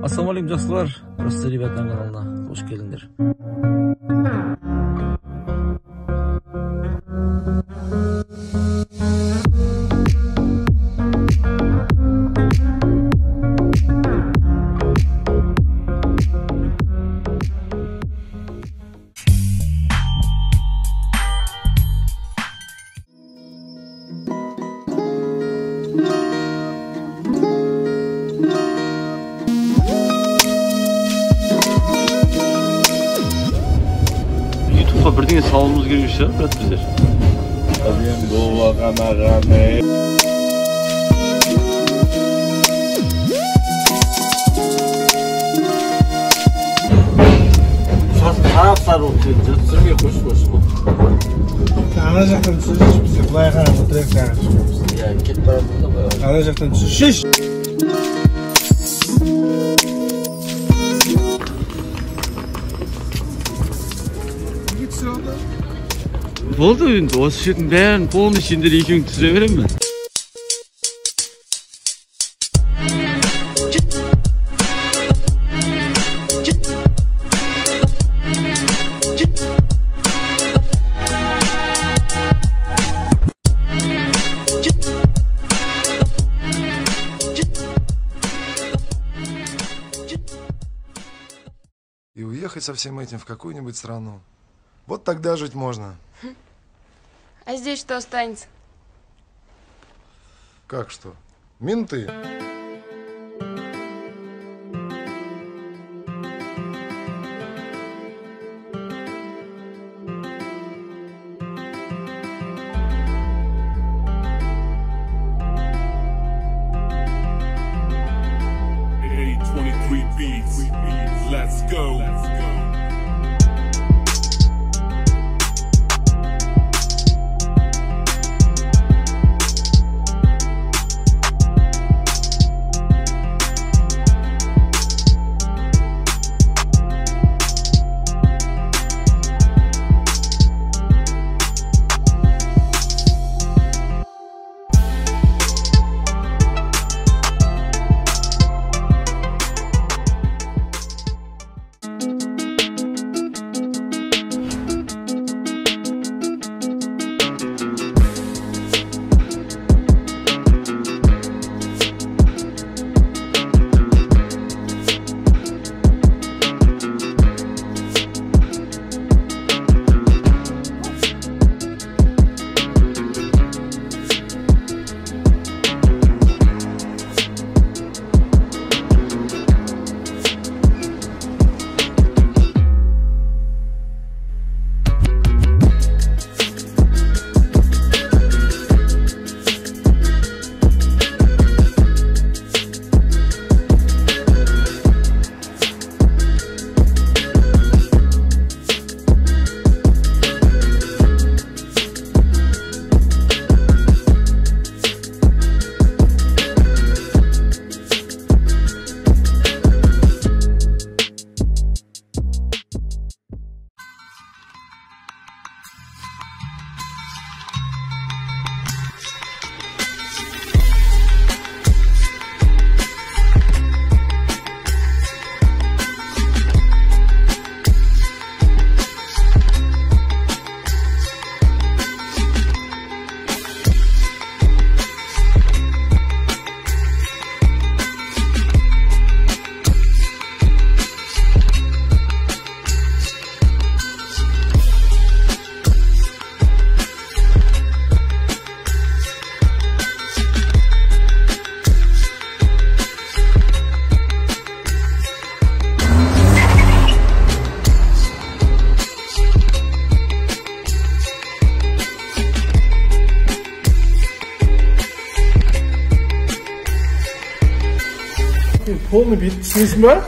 Assalamualaikum dostlar. Ruslar Ribetman kanalına hoş geldinler. Birden salonumuz girmiş ya, biraz bizler. Tabii bu vakana Taraflar oturuyor, sürmüyor koş. Alacaktan düşüş bize kulaya karşı direkt karşı. Ya git tarafında böyle. Alacaktan düşüş. Oldu şimdi, o sütün ben kolunu şimdi iki gün süre vereyim mi? И уехать со всем этим в какую-нибудь страну. Вот тогда жить можно. А здесь что останется? Как что? Менты. Let's go. Полный бит, снизма.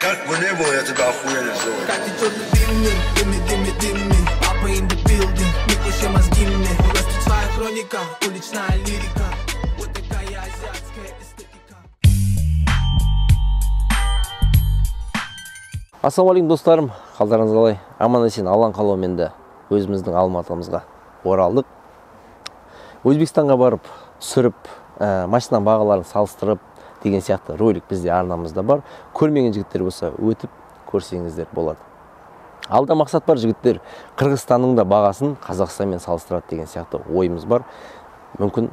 Вони бояться до охуєння зробити. Как течет дымный, папа in the building, не кушай мозги мне. Расцветная хроника, уличная лирика, вот такая азиатская эстетика. Ассалаумалейкум достарым, қалдарыңыз қалай? Аман-есен Алланың қалауымен де өзіміздің Алматымызға оралдық. Өзбекстанға барып, түсіріп, машинаның бағаларын салыстырып деген сияқты ролик бізде арнамызда бар. Көрмеген жігіттер болса, өтіп көрсеңіздер болады. Алда мақсат бар жігіттер, Қырғызстанның да бағасын Қазақстанмен салыстырады деген сияқты ойымыз бар. Мүмкін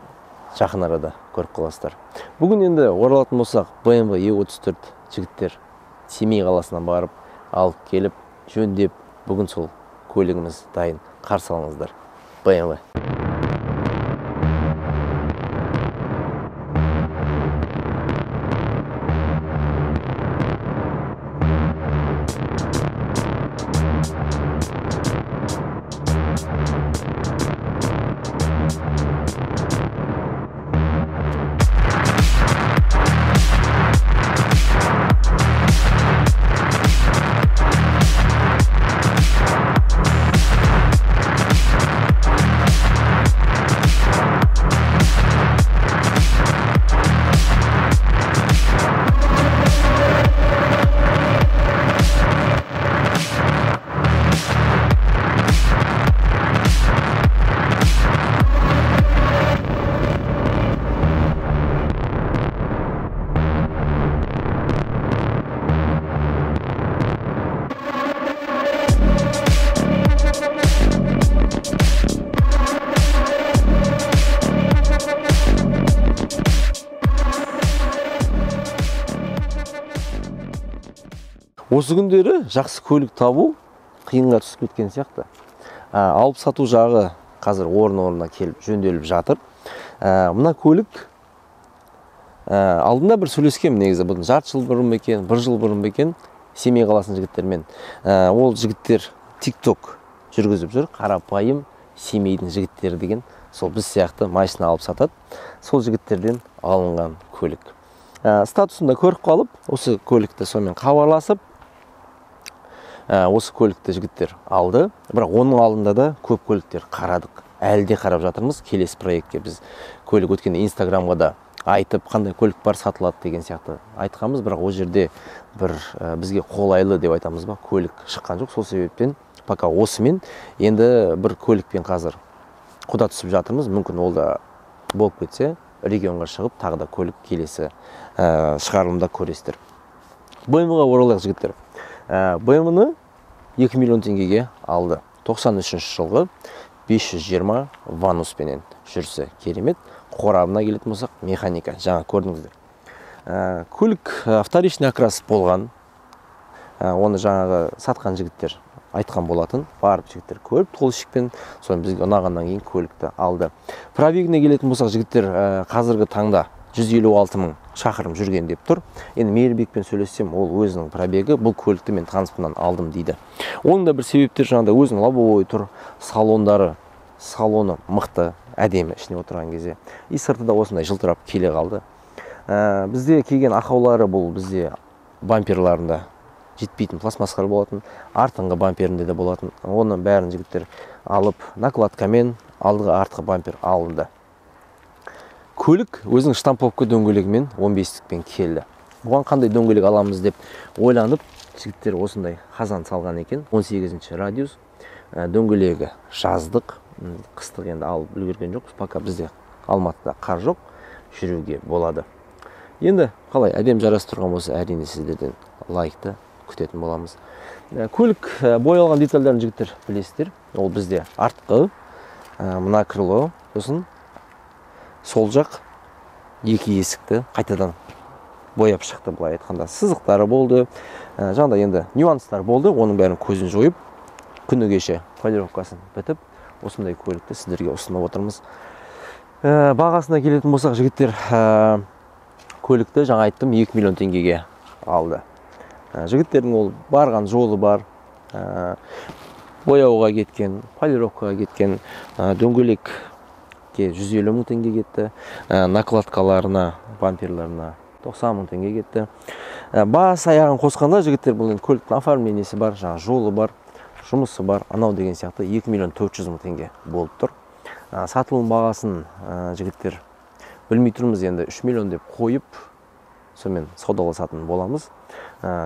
жақын арада көріп қаласыздар. Бүгін енді оралатын болсақ, BMW E34 жігіттер Семей қаласынан барып, алып келіп, жөндеп, бүгін сол көлігіміз дайын. Қарсы алыңыздар. BMW. Осы күндері жақсы көлік табу қиынға түсіп кеткен сияқты. Алып сату жағы қазір орын-орнына келіп жөнделіп жатыр. Мына көлік алдында бір сөйлескем негізі, бұның жарты жыл бұрын бекен, бір жыл бұрын бекен, Семей қаласының жігіттермен. Ол жігіттер TikTok жүргізіп жүр, қарапайым Семейдің жігіттері деген, сол біз сияқты машина алып сатады. Сол жігіттерден алынған көлік. Статусында көріп қалып, осы көлікті сонымен хабарласып, осы көлікті жігіттер алды. Бірақ оның алдында да көп көліктер қарадық. Әлде қарап жатырмыз. Келесі проектке біз көлік өткенде Инстаграмға да айтып, қандай көлік бар сатылады деген сияқты айтқанбыз. Бірақ ол жерде бір бізге қолайлы деп айтамыз ба, көлік шыққан жоқ. Сол себептен пока осымен енді бір көлікпен қазір құда түсіп жатырмыз. Мүмкін ол да болып кетсе, регионға шығып, тағы да көлік келесі шығарылымда көресіздер. BMW-ға оралайық жігіттер. BMW-ны 2 миллион теңгеге алды. 93 жылғы 520 вануспенен жүрісі керемет. Қорабына келетін болсақ, механика, жаңа көрдіңіздер. Көлік вторичный окрас болған. Оны жаңағы сатқан жігіттер айтқан болатын. Барып жігіттер көріп, толшықпен, соны бізге ұнағаннан кейін көлікті алды. Пробегіне келетін болсақ, жігіттер қазіргі таңда 156 мың шақырым жүрген деп тұр. Енді Мейірбекпен сөйлессем, ол өзінің пробегі, бұл көлікті мен транспортынан алдым дейді. Оның да бір себептер жаңағыда өзінің лобовой тұр, салоны мықты, әдемі ішіне отырған кезде. И сырты да осындай жылтырап келе қалды. Бізде келген ақаулары бұл бізде бамперларында жетпейтін пластмассалар болатын, артыңғы бамперінде де болатын. Оны бәрін жігіттер алып, накладкамен алдыға артқы бампер алынды. Көлік өзінің штамповка дөңгелегімен 15-тікпен келді. Бұған қандай дөңгелек аламыз деп ойланып, жігіттер осындай қазан салған екен. 18-ші радиус дөңгелегі жаздық, қыстық енді алып үлгерген жоқпыз. Пока бізде Алматыда қар жоқ, жүруге болады. Енді қалай әдем жарастырған болса, әрине сіздерден лайкты күтетін боламыз. Көлік боялған детальдарын жігіттер білесіздер. Ол бізде артқы, мына крыло, сосын сол жақ екі есікті қайтадан бояп шықты, былай айтқанда. Сызықтары болды. Жаңда енді нюанстар болды. Оның бәрін көзін жойып, күні кеше полировкасын бітіп, осындай көлікті сіздерге ұсынып отырмыз. Бағасына келетін болсақ, жігіттер көлікті жаңа айттым 2 миллион теңгеге алды. Жігіттердің ол барған жолы бар. Бояуға кеткен, полировкаға кеткен, дөңгелек 150 мың теңге кетті, накладкаларына, бамперларына 90 мың теңге кетті. бас аяғын қосқанда жігіттер бұл енді көліктің оформлениесі бар, жаңағы жолы бар, жұмысы бар, анау деген сияқты 2 миллион 400 мың теңге болып тұр. Сатылым бағасын жігіттер білмей тұрмыз, енді 3 миллион деп қойып, сонымен саудаласатын боламыз.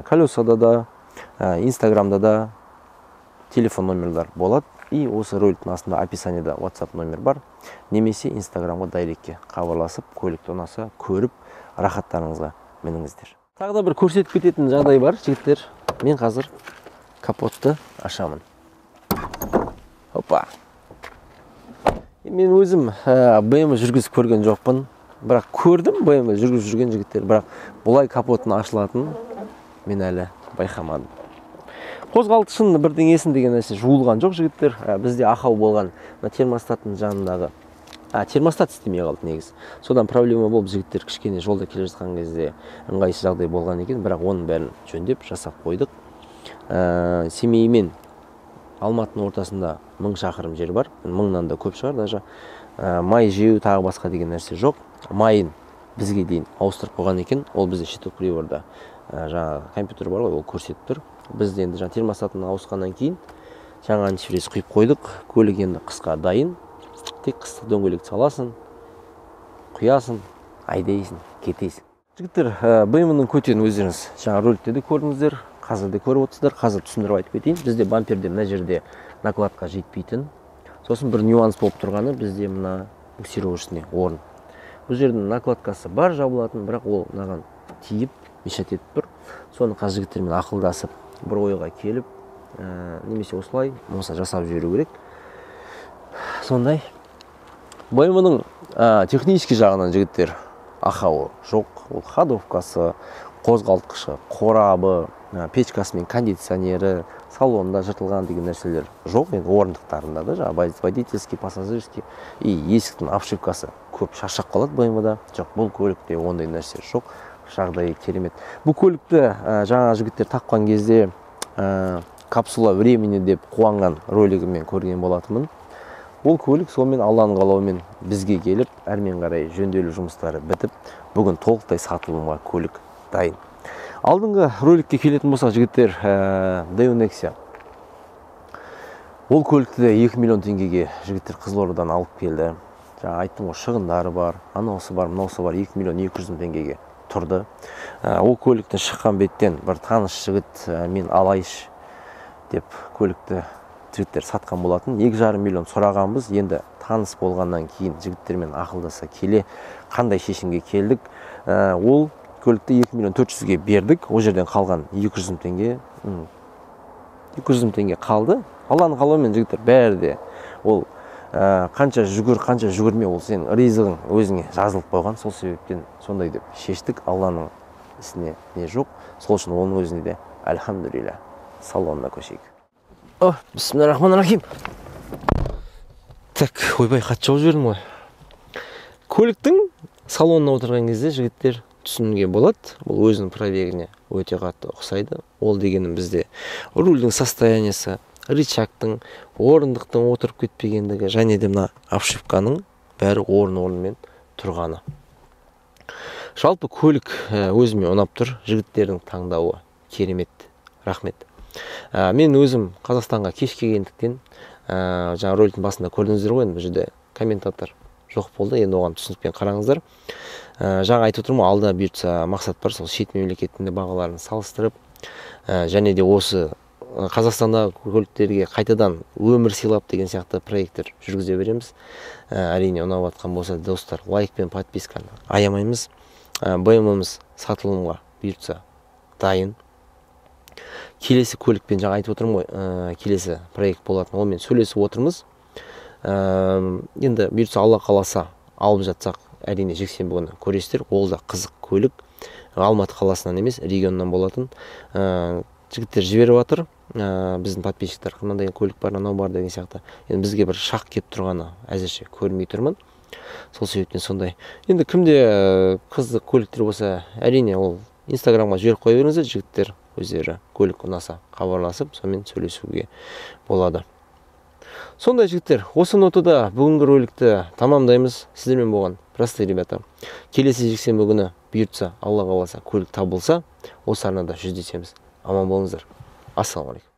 Колесада да, инстаграмда да телефон номерлер болады. И осы роликтің астында описаниеда WhatsApp номер бар. Немесе инстаграмға дайректке хабарласып, көлікті ұнаса көріп, рахаттарыңызға мініңіздер. Тағы да бір көрсетіп кететін жағдай бар, жігіттер. Мен қазір капотты ашамын. Опа. Мен өзім BMW жүргізіп көрген жоқпын. Бірақ көрдім BMW жүргізіп жүрген жігіттер, бірақ бұлай капоттың ашылатын мен әлі байқамадым. Қозғалтқышын бірдеңесін деген нәрсе жуылған жоқ жігіттер. Бізде ақау болған термостаттың жанындағы термостат істемей қалды негізі. Содан проблема болып жігіттер кішкене жолда келе жатқан кезде ыңғайсыз жағдай болған екен, бірақ оның бәрін жөндеп жасап қойдық. Семей мен Алматының ортасында 1000 шақырым жер бар. 1000-нан да көп шығар даже. Май жеу тағы басқа деген нәрсе жоқ. Майын бізге дейін ауыстырып қойған екен. Ол бізде щиток приборда жаңа компьютер бар ғой, ол көрсетіп тұр. Бізде енді жаңа термостатын ауысқаннан кейін жаңа антифриз құйып қойдық. Көлік енді қысқа дайын. Тек қысқа дөңгелек саласың, құясың, айдайсың, кетесің. Жігіттер, BMW-ның көтен өздеріңіз жаңа роликте де көрдіңіздер, қазір де көріп отырсыздар. Қазір түсіндіріп айтып кетейін. Бізде бамперде мына жерде накладка жетпейтін. Сосын бір нюанс болып тұрғаны, бізде мына буксировочный орын. Бұл жердің накладкасы бар жабылатын, бірақ ол мынаған тиіп, мешать етіп тұр. Соны қазір жігіттермен ақылдасып, бір ойға келіп, немесе осылай, болмаса жасап жіберу керек. Сондай. BMW-ның технический жағынан жігіттер ақауы жоқ. Ол ходовкасы, қозғалтқышы, қорабы, печкасы мен кондиционері, салонда жыртылған деген нәрселер жоқ. Енді орындықтарында да жаңа водительский, пассажирский и есіктің обшивкасы көп шашақ қалады BMW-да. Жоқ, бұл көлікте ондай нәрсе жоқ. Жағдайы керемет. Бұл көлікті жаңа жігіттер таққан кезде капсула времени деп қуанған ролигімен көрген болатынмын. Бұл көлік сонымен Алланың қалауымен бізге келіп, әрмен қарай жөнделу жұмыстары бітіп, бүгін толықтай сатылымға көлік дайын. Алдыңғы роликке келетін болсақ жігіттер, Daewoo Nexia. Ол көлікті де 2 миллион теңгеге жігіттер Қызылордадан алып келді. Жаңа айттым ғой, шығындары бар, анаусы бар, мынаусы бар, 2 миллион 200 мың теңгеге тұрды. Ол көліктен шыққан беттен бір таныс жігіт мен алайыш деп көлікті жігіттер сатқан болатын. 2,5 миллион сұрағанбыз. Енді таныс болғаннан кейін жігіттермен ақылдаса келе қандай шешімге келдік. Ол көлікті 2 миллион 400-ге бердік. Ол жерден қалған 200 мың теңге. 200 мың теңге қалды. Алланың қалауымен жігіттер бәрі де ол қанша жүгір, қанша жүгірме, ол сенің ризығың өзіңе жазылып қойған. Сол себептен сондай деп шештік. Алланың ісіне не жоқ. Сол үшін оның өзіне де әлхамдулилля. Салонына көшейік. Бисмиллахиррахманиррахим. Так, ойбай, хат жауып жібердім ғой. Көліктің салонына отырған кезде жігіттер түсінуге болады. Бұл өзінің пробегіне өте қатты ұқсайды. Ол дегенім бізде рульдің состояниесі, рычагтың, орындықтың отырып кетпегендігі, және де мына обшивканың бәрі орын-орнымен тұрғаны. Жалпы көлік өзіме ұнап тұр. Жігіттердің таңдауы керемет. Рахмет. Мен өзім Қазақстанға кеш келгендіктен жаңа роликтің басында көрдіңіздер ғой, бұл жерде комментатор жоқ болды. Енді оған түсінікпен қараңыздар. Жаңа айтып отырмын, алда бұйыртса мақсат бар, сол шет мемлекеттің бағаларын салыстырып, және де осы Қазақстанда көліктерге қайтадан өмір сыйлап деген сияқты проекттер жүргізе береміз. Әрине ұнап жатқан болса, достар, лайк пен подписканы аямаймыз. BMW-мыз сатылымға бұйыртса дайын. Келесі көлікпен жаңа айтып отырмын ғой, келесі проект болатын, онымен сөйлесіп отырмыз. Енді бұйыртса Алла қаласа алып жатсақ, әрине жексенбі күні көресіздер. Ол да қызық көлік. Алматы қаласынан емес, регионнан болатын. Жігіттер жіберіп жатыр. Біздің подписчиктер қандай көлік бар, анау бар деген сияқты. Енді бізге бір шақ кеп тұрғаны әзірше көрмей тұрмын. Сол себептен сондай. Енді кімде қызық көліктер болса, әрине ол инстаграмға жіберіп қоя беріңіздер, жігіттер өздері көлік ұнаса хабарласып, сонымен сөйлесуге болады. Сондай жігіттер, осы нотада бүгінгі роликті тамамдаймыз. Сіздермен болған Простые ребята. Келесі жексенбі күні бұйыртса, Алла қаласа, көлік табылса, осы арнада жүздесеміз. Аман болыңыздар. Ассалаумағалейкум.